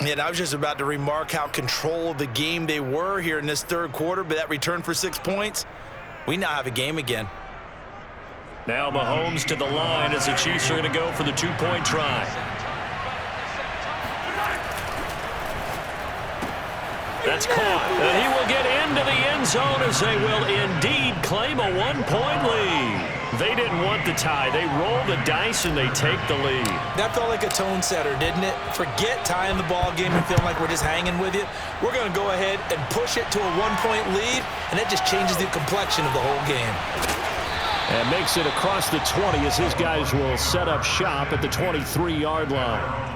Yeah, and I was just about to remark how control of the game they were here in this third quarter, but that return for 6 points, we now have a game again. Now Mahomes to the line as the Chiefs are going to go for the two-point try. That's caught. And he will get into the end zone as they will indeed claim a one-point lead. They didn't want the tie. They roll the dice and they take the lead. That felt like a tone setter, didn't it? Forget tying the ball game and feeling like we're just hanging with you. We're going to go ahead and push it to a one-point lead, and that just changes the complexion of the whole game. And makes it across the 20 as his guys will set up shop at the 23-yard line.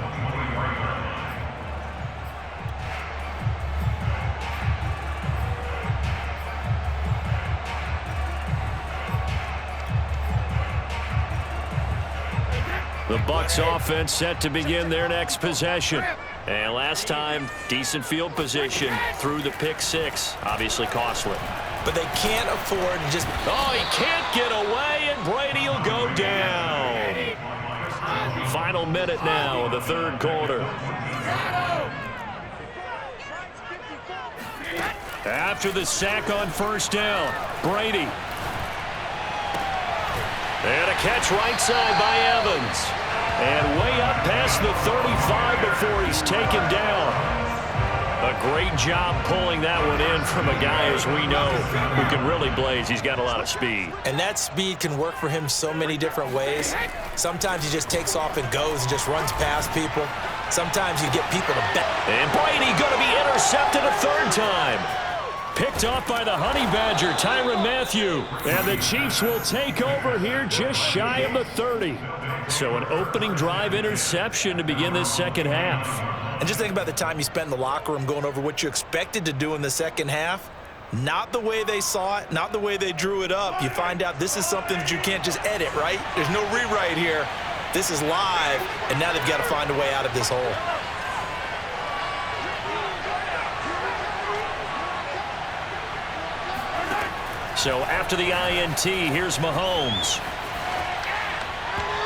The Bucs offense set to begin their next possession. And last time, decent field position through the pick six. Obviously costly. But they can't afford to just... Oh, he can't get away, and Brady will go down. Final minute now of the third quarter. After the sack on first down, Brady. And a catch right side by Evans. And way up past the 35 before he's taken down. A great job pulling that one in from a guy, as we know, who can really blaze. He's got a lot of speed. And that speed can work for him so many different ways. Sometimes he just takes off and goes and just runs past people. Sometimes you get people to bet. And Brady going to be intercepted a third time. Picked off by the Honey Badger, Tyrann Mathieu. And the Chiefs will take over here just shy of the 30. So an opening drive interception to begin this second half. And just think about the time you spent in the locker room going over what you expected to do in the second half. Not the way they saw it, not the way they drew it up. You find out this is something that you can't just edit, right? There's no rewrite here. This is live, and now they've got to find a way out of this hole. So after the INT, here's Mahomes.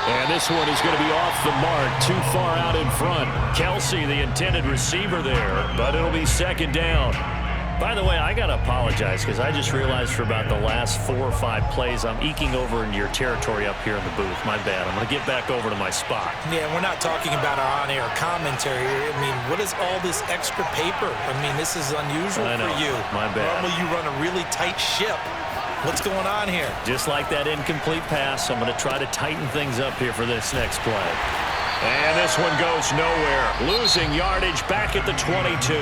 And this one is going to be off the mark, too far out in front. Kelsey, the intended receiver there, but it'll be second down. By the way, I got to apologize because I just realized for about the last 4 or 5 plays, I'm eking over into your territory up here in the booth. My bad. I'm going to get back over to my spot. Yeah, we're not talking about our on-air commentary here. I mean, what is all this extra paper? I mean, this is unusual for you. My bad. Normally you run a really tight ship. What's going on here? Just like that incomplete pass, I'm going to try to tighten things up here for this next play. And this one goes nowhere. Losing yardage back at the 22.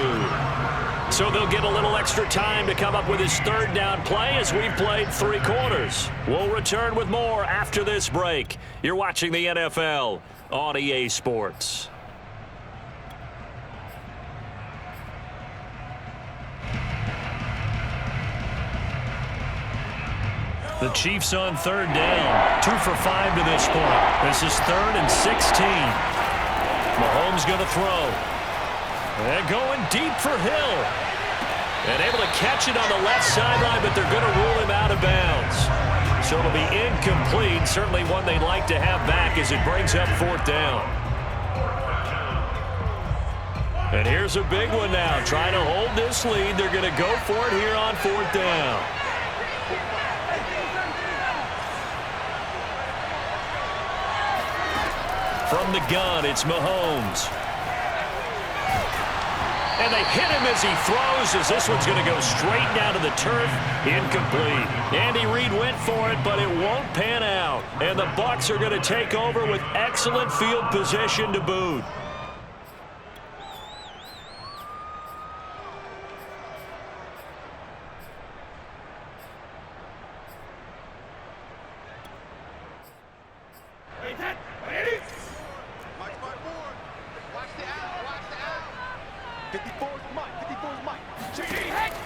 So they'll get a little extra time to come up with his third down play as we've played 3 quarters. We'll return with more after this break. You're watching the NFL on EA Sports. The Chiefs on third down. 2 for 5 to this point. This is 3rd and 16. Mahomes going to throw. And going deep for Hill. And able to catch it on the left sideline, but they're going to rule him out of bounds. So it'll be incomplete. Certainly one they'd like to have back as it brings up 4th down. And here's a big one now. Trying to hold this lead. They're going to go for it here on 4th down. From the gun, it's Mahomes. And they hit him as he throws, as this one's going to go straight down to the turf. Incomplete. Andy Reid went for it, but it won't pan out. And the Bucs are going to take over with excellent field position to boot.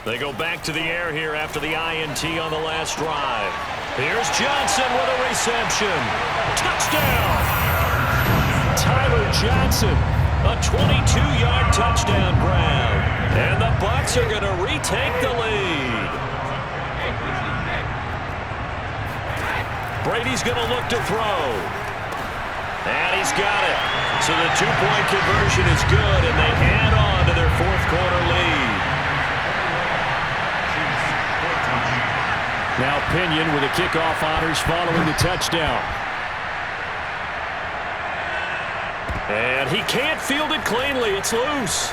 They go back to the air here after the INT on the last drive. Here's Johnson with a reception. Touchdown! Tyler Johnson, a 22-yard touchdown grab. And the Bucs are going to retake the lead. Brady's going to look to throw. And he's got it. So the two-point conversion is good, and they add on to their fourth quarter lead. Now Pinion with the kickoff honors following the touchdown. And he can't field it cleanly. It's loose.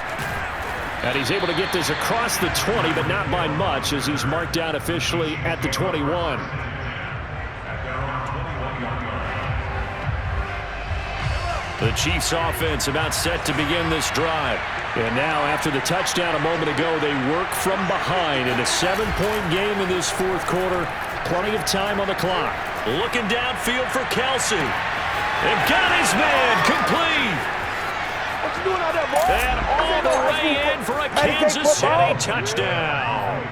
And he's able to get this across the 20, but not by much, as he's marked down officially at the 21. The Chiefs offense about set to begin this drive. And now after the touchdown a moment ago, they work from behind in a 7-point game in this fourth quarter. Plenty of time on the clock. Looking downfield for Kelsey. And got his man complete. What you doing out there, boy? And all the way in for a Kansas City touchdown.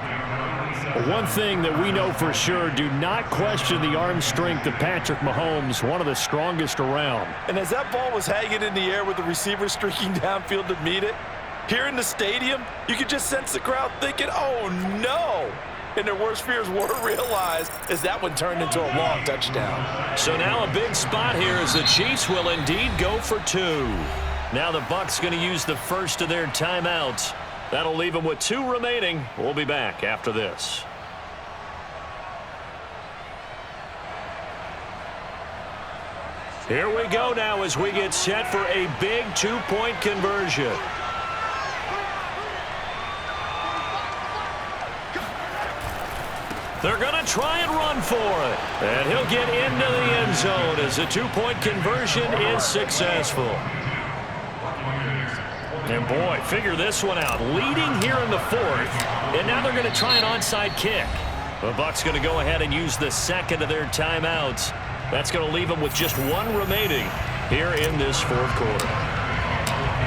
One thing that we know for sure, do not question the arm strength of Patrick Mahomes, one of the strongest around. And as that ball was hanging in the air with the receiver streaking downfield to meet it, here in the stadium, you could just sense the crowd thinking, oh no! And their worst fears were realized as that one turned into a long touchdown. So now a big spot here as the Chiefs will indeed go for two. Now the Bucs going to use the first of their timeouts. That'll leave them with 2 remaining. We'll be back after this. Here we go now as we get set for a big 2-point conversion. They're going to try and run for it. And he'll get into the end zone as the 2-point conversion is successful. And boy, figure this one out. Leading here in the fourth, and now they're going to try an onside kick. The Bucs going to go ahead and use the second of their timeouts. That's going to leave them with just 1 remaining here in this fourth quarter.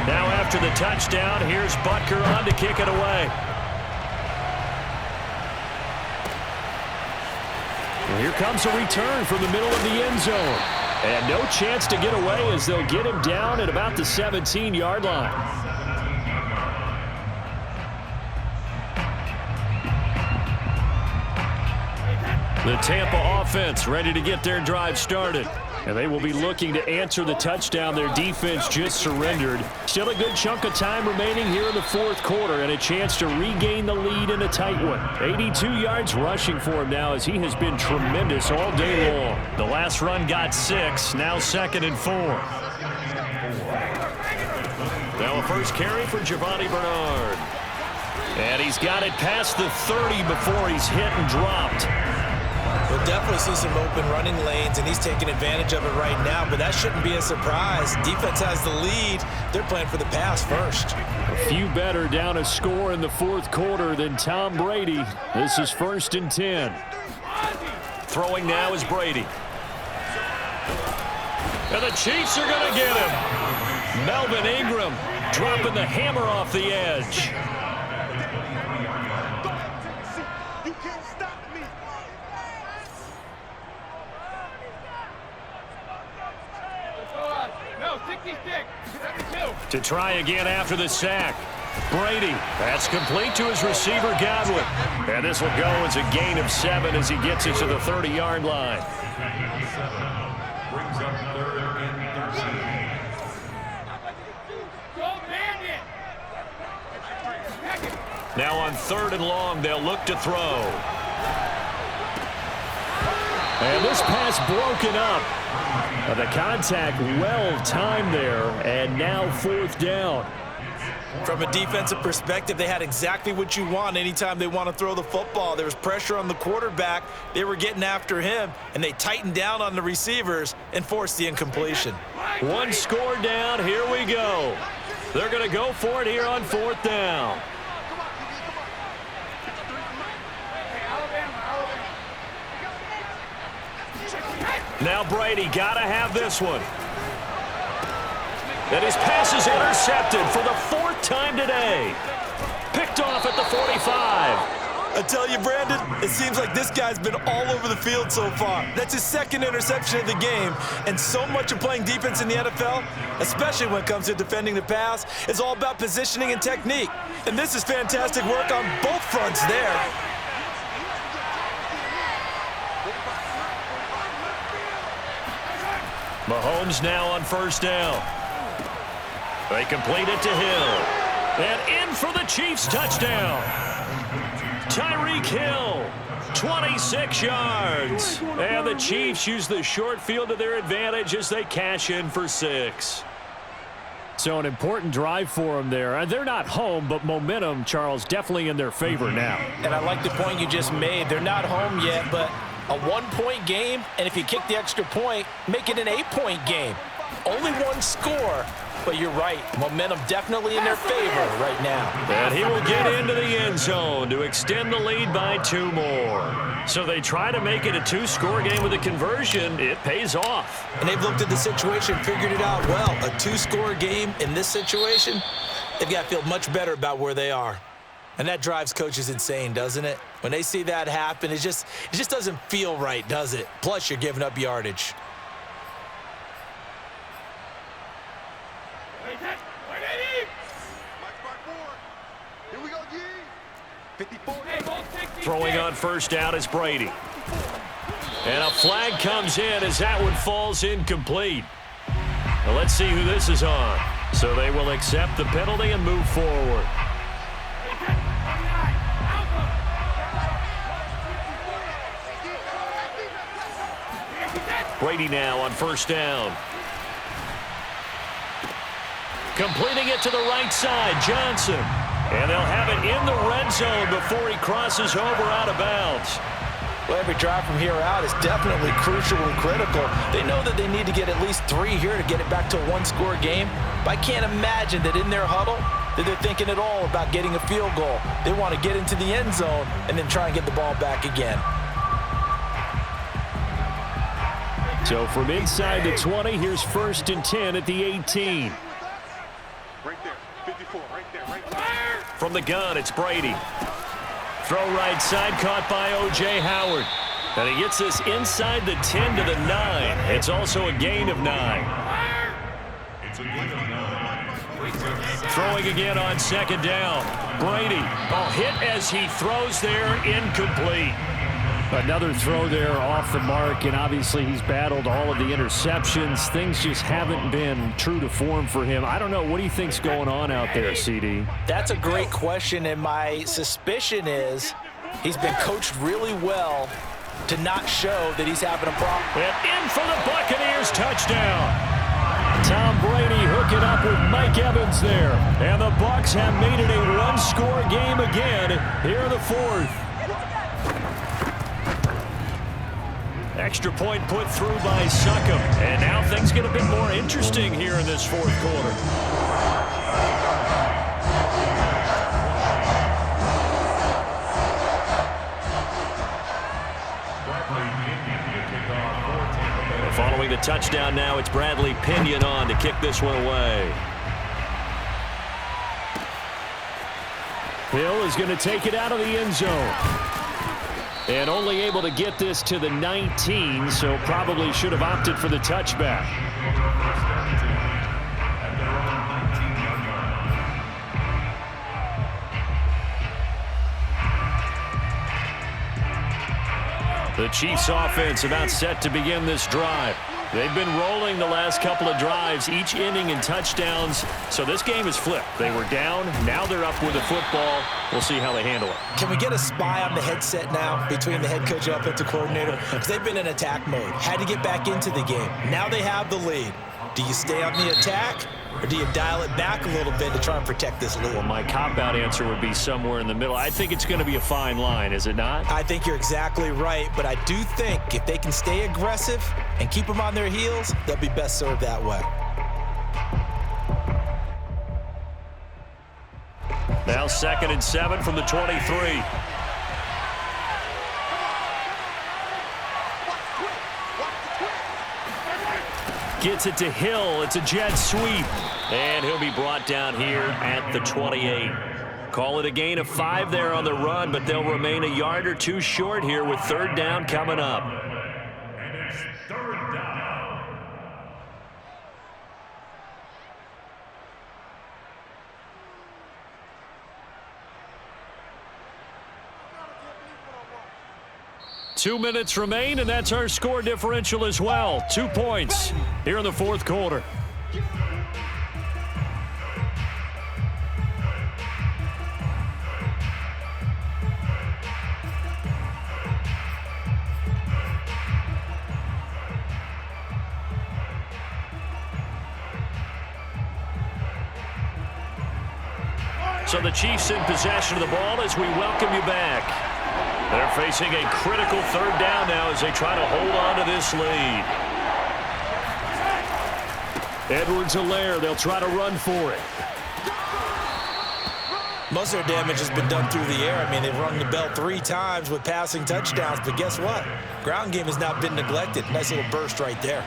Now after the touchdown, here's Butker on to kick it away. Well, here comes a return from the middle of the end zone. And no chance to get away as they'll get him down at about the 17-yard line. The Tampa offense ready to get their drive started. And they will be looking to answer the touchdown their defense just surrendered. Still a good chunk of time remaining here in the fourth quarter and a chance to regain the lead in a tight one. 82 yards rushing for him now as he has been tremendous all day long. The last run got 6, now 2nd and 4. Now a first carry for Giovanni Bernard. And he's got it past the 30 before he's hit and dropped. We'll definitely see some open running lanes, and he's taking advantage of it right now, but that shouldn't be a surprise. Defense has the lead. They're playing for the pass first. A few better down a score in the fourth quarter than Tom Brady. This is 1st and 10. Throwing now is Brady. And the Chiefs are going to get him. Melvin Ingram dropping the hammer off the edge. To try again after the sack. Brady, that's complete to his receiver, Godwin. And this will go as a gain of 7 as he gets it to the 30-yard line. Now on 3rd and long, they'll look to throw. And this pass broken up. The contact well timed there, and now 4th down. From a defensive perspective, they had exactly what you want anytime they want to throw the football. There was pressure on the quarterback. They were getting after him, and they tightened down on the receivers and forced the incompletion. 1 score down. Here we go. They're going to go for it here on 4th down. Now Brady got to have this one. And his pass is intercepted for the 4th time today. Picked off at the 45. I tell you, Brandon, it seems like this guy's been all over the field so far. That's his 2nd interception of the game. And so much of playing defense in the NFL, especially when it comes to defending the pass, is all about positioning and technique. And this is fantastic work on both fronts there. Mahomes now on first down. They complete it to Hill. And in for the Chiefs touchdown. Tyreek Hill, 26 yards. And the Chiefs use the short field to their advantage as they cash in for 6. So an important drive for them there. They're not home, but momentum, Charles, definitely in their favor now. And I like the point you just made. They're not home yet, but a 1-point game, and if you kick the extra point, make it an 8-point game. Only one score, but you're right. Momentum definitely in their favor right now. And he will get into the end zone to extend the lead by 2 more. So they try to make it a 2-score game with a conversion. It pays off. And they've looked at the situation, figured it out well. A 2-score game in this situation, they've got to feel much better about where they are. And that drives coaches insane, doesn't it? When they see that happen, it just doesn't feel right, does it? Plus, you're giving up yardage. Throwing on first down is Brady. And a flag comes in as that one falls incomplete. Well, let's see who this is on. So they will accept the penalty and move forward. Brady now on first down. Completing it to the right side, Johnson. And they'll have it in the red zone before he crosses over out of bounds. Well, every drive from here out is definitely crucial and critical. They know that they need to get at least 3 here to get it back to a 1-score game. But I can't imagine that in their huddle that they're thinking at all about getting a field goal. They want to get into the end zone and then try and get the ball back again. So from inside the 20, here's 1st and 10 at the 18. Right there, 54, right there. From the gun, it's Brady. Throw right side, caught by O.J. Howard. And he gets this inside the 10 to the 9. It's also a gain of 9. Throwing again on second down. Brady, ball hit as he throws there, incomplete. Another throw there off the mark, and obviously he's battled all of the interceptions. Things just haven't been true to form for him. I don't know. What do you think's going on out there, CD? That's a great question, and my suspicion is he's been coached really well to not show that he's having a problem. And in for the Buccaneers touchdown. Tom Brady hooking up with Mike Evans there. And the Bucs have made it a 1-score game again here in the 4th. Extra point put through by Succop. And now things get a bit more interesting here in this 4th quarter. And following the touchdown now, it's Bradley Pinion on to kick this one away. Hill is going to take it out of the end zone. And only able to get this to the 19, so probably should have opted for the touchback. The Chiefs offense about set to begin this drive. They've been rolling the last couple of drives, each ending in touchdowns. So this game is flipped. They were down. Now they're up with the football. We'll see how they handle it. Can we get a spy on the headset now between the head coach and offensive coordinator? Because they've been in attack mode. Had to get back into the game. Now they have the lead. Do you stay on the attack, or do you dial it back a little bit to try and protect this lead? Well, my cop-out answer would be somewhere in the middle. I think it's going to be a fine line, is it not? I think you're exactly right, but I do think if they can stay aggressive and keep them on their heels, they'll be best served that way. Now 2nd and 7 from the 23. Gets it to Hill. It's a jet sweep. And he'll be brought down here at the 28. Call it a gain of 5 there on the run, but they'll remain a yard or 2 short here with 3rd down coming up. And it's 3rd down. 2 minutes remain, and that's our score differential as well. 2 points here in the fourth quarter. So the Chiefs in possession of the ball as we welcome you back. They're facing a critical third down now as they try to hold on to this lead. Edwards-Helaire, they'll try to run for it. Most of their damage has been done through the air. I mean, they've rung the bell 3 times with passing touchdowns, but guess what? Ground game has not been neglected. Nice little burst right there.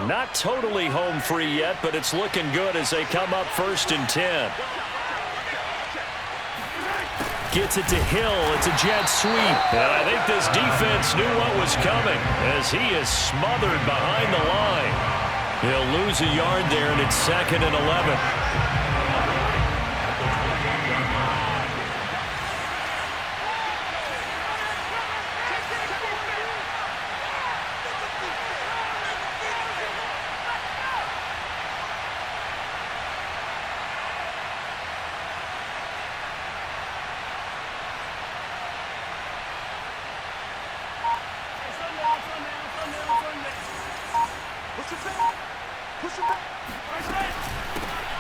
Not totally home free yet, but it's looking good as they come up 1st and 10. Gets it to Hill. It's a jet sweep. And I think this defense knew what was coming as he is smothered behind the line. He'll lose a yard there, and it's 2nd and 11.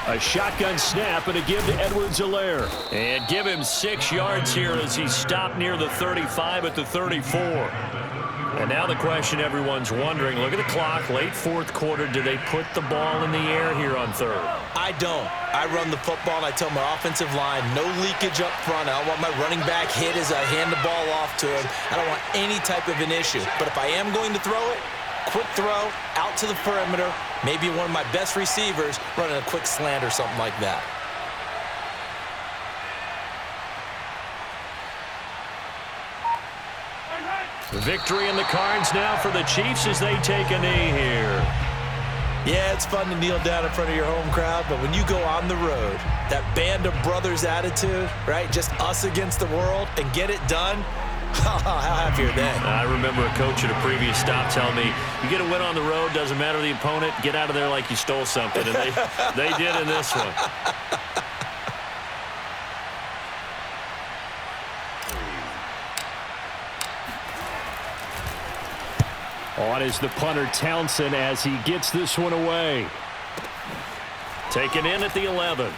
A shotgun snap and a give to Edwards-Helaire. And give him 6 yards here as he stopped near the 35 at the 34. And now the question everyone's wondering, look at the clock, late fourth quarter, do they put the ball in the air here on third? I don't. I run the football, and I tell my offensive line, no leakage up front. I don't want my running back hit as I hand the ball off to him. I don't want any type of an issue. But if I am going to throw it, quick throw, out to the perimeter, maybe one of my best receivers running a quick slant or something like that. Victory in the cards now for the Chiefs as they take a knee here. Yeah, it's fun to kneel down in front of your home crowd, but when you go on the road, that band of brothers attitude, right, just us against the world, and get it done, how happy are they? I remember a coach at a previous stop telling me, you get a win on the road, doesn't matter the opponent, get out of there like you stole something. And they did in this one. On is the punter Townsend as he gets this one away. Taken in at the 11.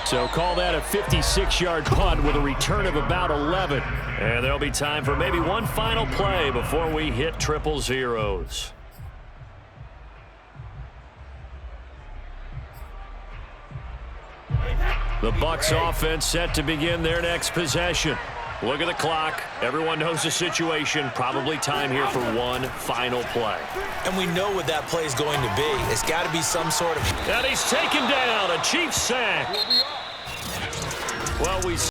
So call that a 56-yard punt with a return of about 11. And there'll be time for maybe one final play before we hit triple zeros. The Bucs offense set to begin their next possession. Look at the clock. Everyone knows the situation. Probably time here for one final play. And we know what that play is going to be. It's got to be some sort of... And he's taken down. A Chiefs sack. Well, we